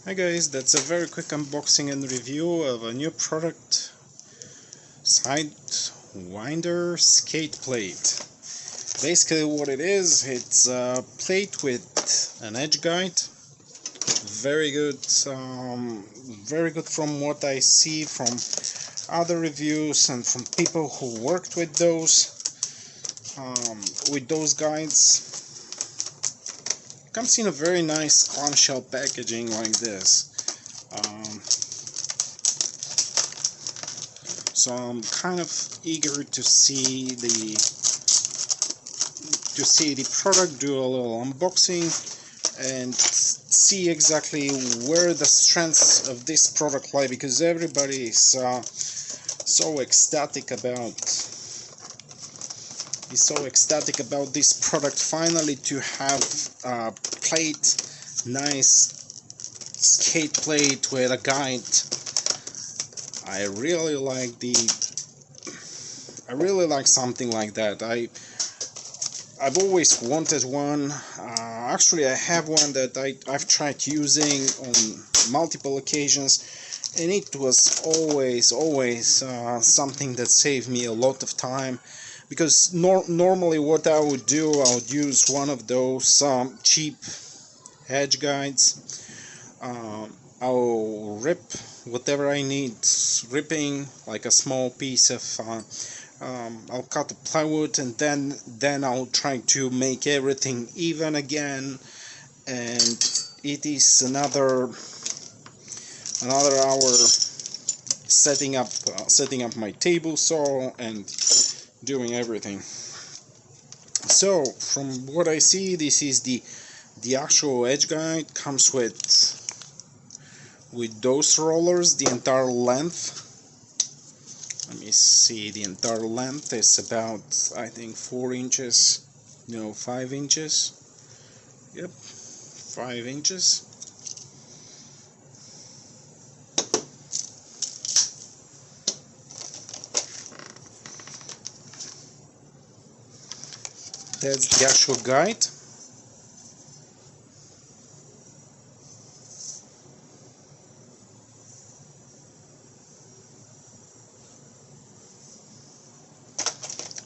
Hi guys, that's a very quick unboxing and review of a new product, Sidewinder Skateplate. Basically what it is, it's a plate with an edge guide. Very good, very good from what I see from other reviews and from people who worked with those guides. Comes in a very nice clamshell packaging like this. So I'm kind of eager to see the product, do a little unboxing, and see exactly where the strengths of this product lie, because everybody is so ecstatic about this product. Finally, to have a plate, nice skate plate with a guide. I really like something like that. I've always wanted one. Actually, I have one that I've tried using on multiple occasions, and it was always something that saved me a lot of time. Because normally what I would do, I would use one of those cheap edge guides. I'll rip whatever I need ripping, like a small piece of I'll cut the plywood, and then I'll try to make everything even again, and it is another hour setting up my table saw and doing everything. So from what I see, this is the actual edge guide. Comes with those rollers, the entire length. Let me see, the entire length is about, I think, 4 inches, no, 5 inches. Yep, 5 inches. That's the actual guide.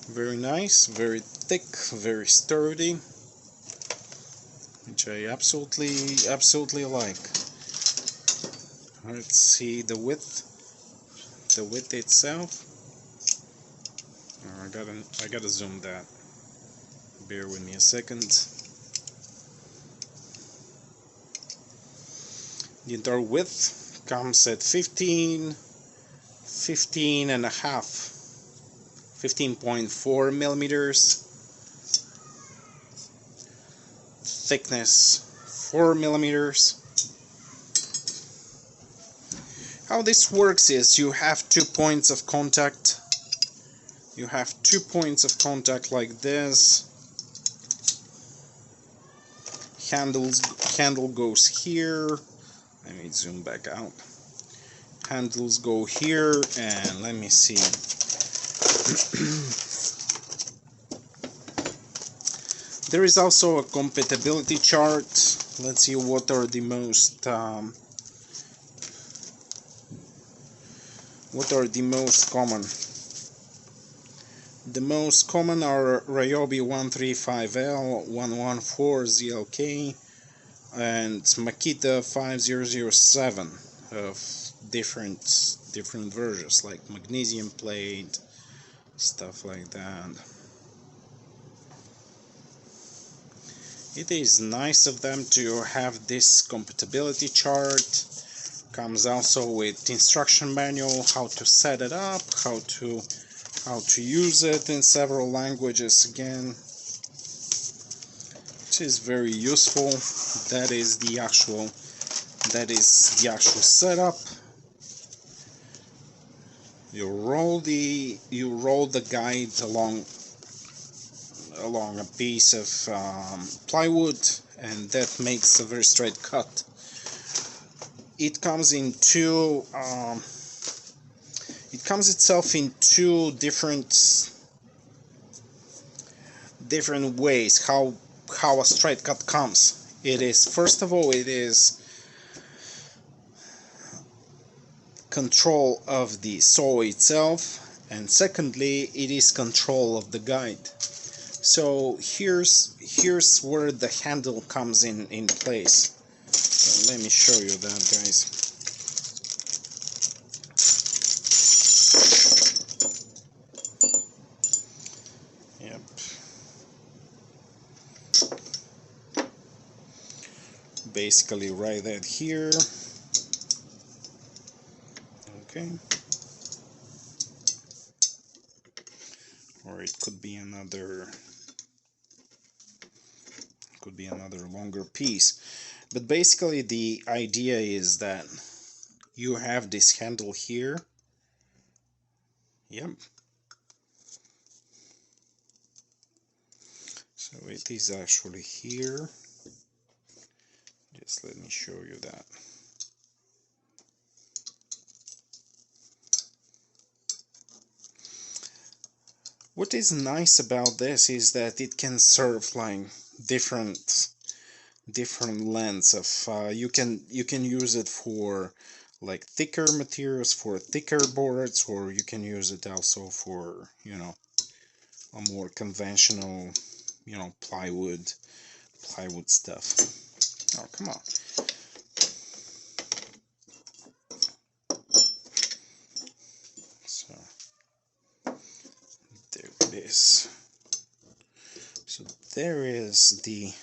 Very nice, very thick, very sturdy, which I absolutely like. Let's see the width itself. Oh, I gotta zoom that. Bear with me a second. The entire width comes at 15.4 millimeters. Thickness 4 millimeters. How this works is you have 2 points of contact. You have 2 points of contact like this. Handle goes here. Let me zoom back out. Handles go here, and let me see. There is also a compatibility chart. Let's see what are the most common. The most common are Ryobi 135L, 114ZLK, and Makita 5007 of different versions, like magnesium plate, stuff like that. It is nice of them to have this compatibility chart. Comes also with instruction manual, how to set it up, how to use it in several languages again, which is very useful. That is the actual setup. You roll the guide along a piece of plywood, and that makes a very straight cut. It comes in two. It comes itself in two different ways. How a straight cut comes. It is, first of all, it is control of the saw itself, and secondly it is control of the guide. So here's where the handle comes in place. So let me show you that, guys. Yep. Basically right at here. Okay. Or it could be another longer piece. But basically the idea is that you have this handle here. Yep. So it is actually here. Just let me show you that. What is nice about this is that it can serve like different lengths of you can use it for like thicker materials, for thicker boards, or you can use it also for, you know, a more conventional, you know, plywood stuff. Oh, come on. So there it is. So there is the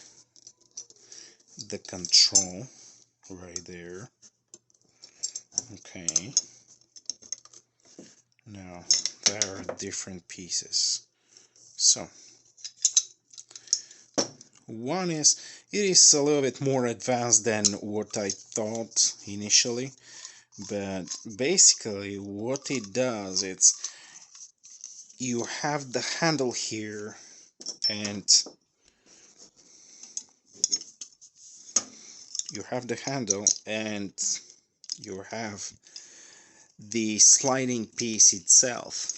control right there. Okay. Now there are different pieces. So one is, it is a little bit more advanced than what I thought initially, but basically what it does, it's you have the handle here, and you have the handle and you have the sliding piece itself.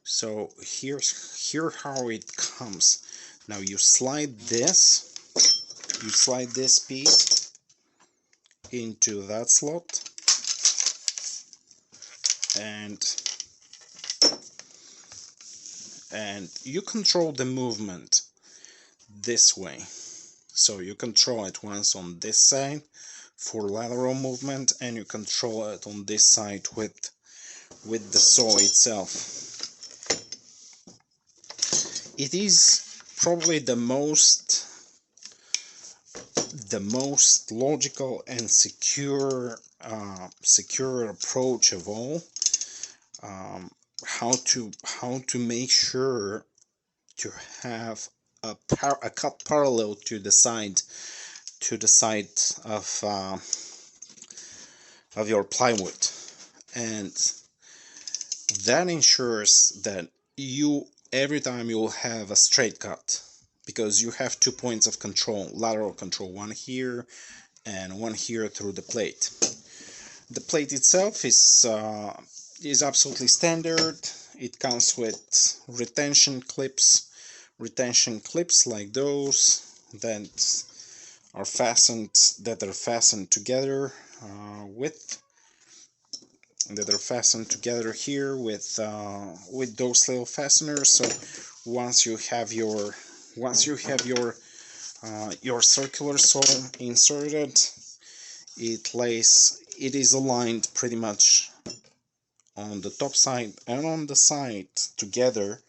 So here how it comes. Now you slide this piece into that slot, and you control the movement this way. So you control it once on this side for lateral movement, and you control it on this side with the saw itself. It is probably the most logical and secure approach of all. How to make sure to have a cut parallel to the side of your plywood, and that ensures that every time you'll have a straight cut, because you have 2 points of control, lateral control, one here and one here through the plate. The plate itself is absolutely standard. It comes with retention clips like those that are fastened together here with those little fasteners. So once you have your circular saw inserted, it is aligned pretty much on the top side and on the side together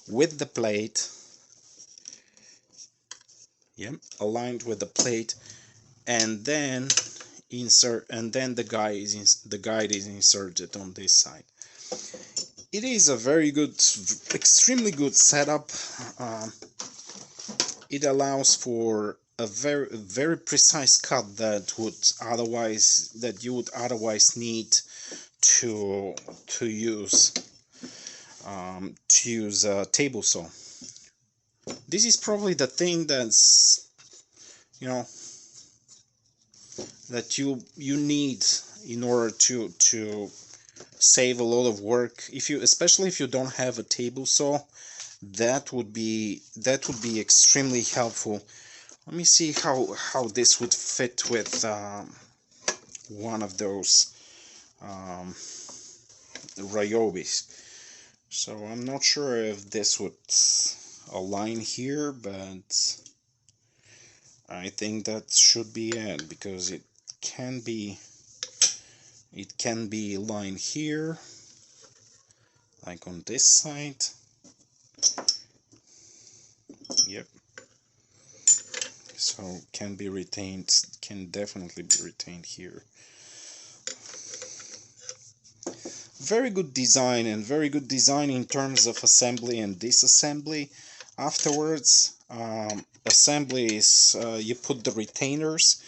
with the plate. Yep, aligned with the plate, and then the guide is inserted on this side. It is a very good, extremely good setup. It allows for a very precise cut that you would otherwise need to use a table saw. This is probably the thing that's, you know, that you need in order to save a lot of work. Especially if you don't have a table saw, that would be extremely helpful Let me see how this would fit with one of those Ryobis. So I'm not sure if this would align here, but I think that should be it, because it can be aligned here, like on this side. Yep. So can be retained, can definitely be retained here. Very good design, and very good design in terms of assembly and disassembly. Afterwards, assembly is you put the retainers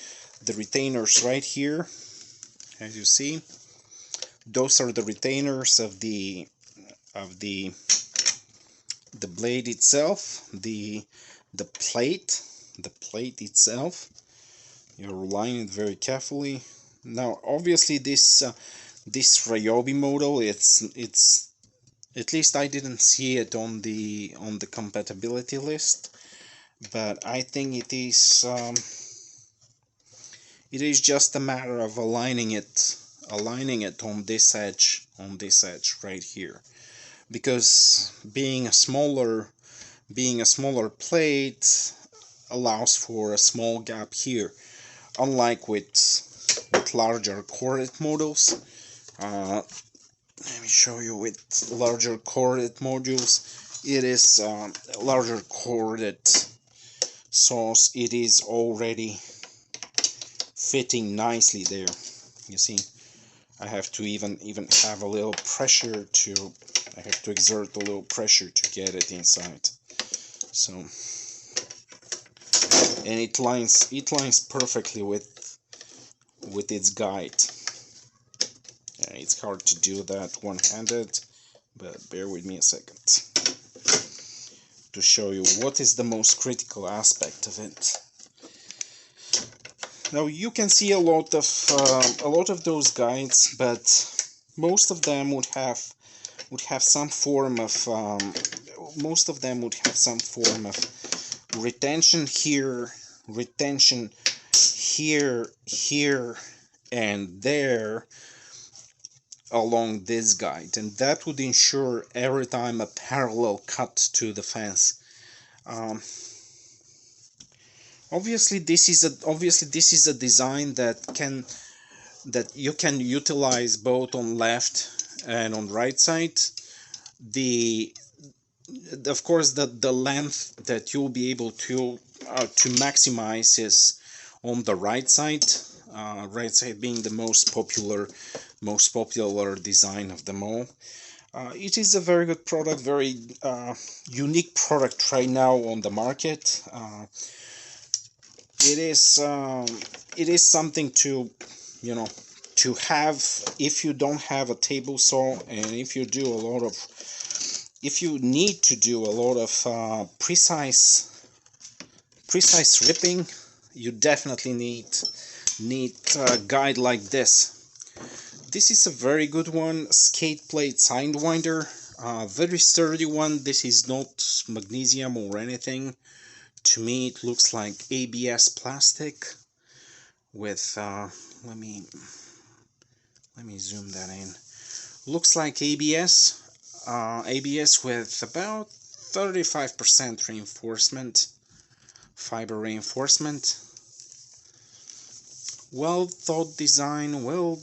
right here, as you see. Those are the retainers of the blade itself, the plate itself. You're aligning it very carefully. Now, obviously, this Ryobi model, it's at least I didn't see it on the compatibility list, but I think it is just a matter of aligning it on this edge right here, because being a smaller plate allows for a small gap here, unlike with larger corded models. Let me show you with larger corded modules. It is larger corded saws. It is already fitting nicely there. You see, I have to even have a little pressure to. I have to exert a little pressure to get it inside. So, and it lines perfectly with its guide. It's hard to do that one-handed, but bear with me a second to show you what is the most critical aspect of it. Now you can see a lot of those guides, but most of them would have some form of retention here, and there along this guide, and that would ensure every time a parallel cut to the fence. Obviously this is a design that you can utilize both on left and on right side. Of course the length that you'll be able to maximize is on the right side being the most popular design of them all. It is a very good product, very unique product right now on the market. It is something to have if you don't have a table saw, and if you need to do a lot of precise ripping, you definitely need a guide like this. This is a very good one, Skateplate Sidewinder, very sturdy one. This is not magnesium or anything. To me it looks like ABS plastic with let me zoom that in. Looks like ABS with about 35% reinforcement, fiber reinforcement. Well thought design, well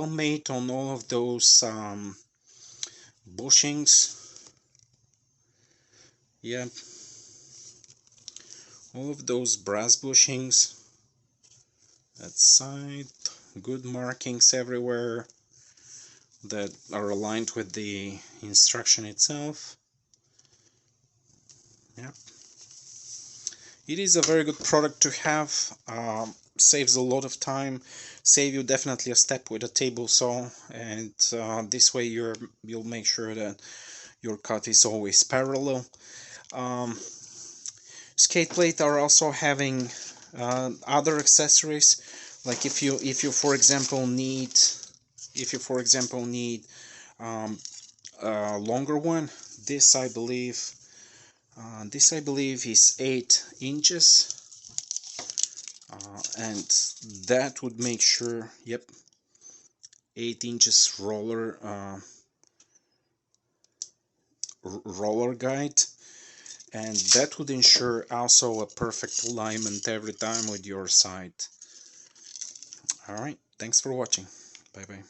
made on all of those bushings. Yeah, all of those brass bushings. That side, good markings everywhere that are aligned with the instruction itself. Yeah, it is a very good product to have. Saves a lot of time, save you definitely a step with a table saw, and this way you'll make sure that your cut is always parallel. Skateplate are also having other accessories, like if you for example need a longer one. This I believe is 8 inches. and that would make sure, yep, 8 inches roller guide, and that would ensure also a perfect alignment every time with your side. Alright, thanks for watching. Bye bye.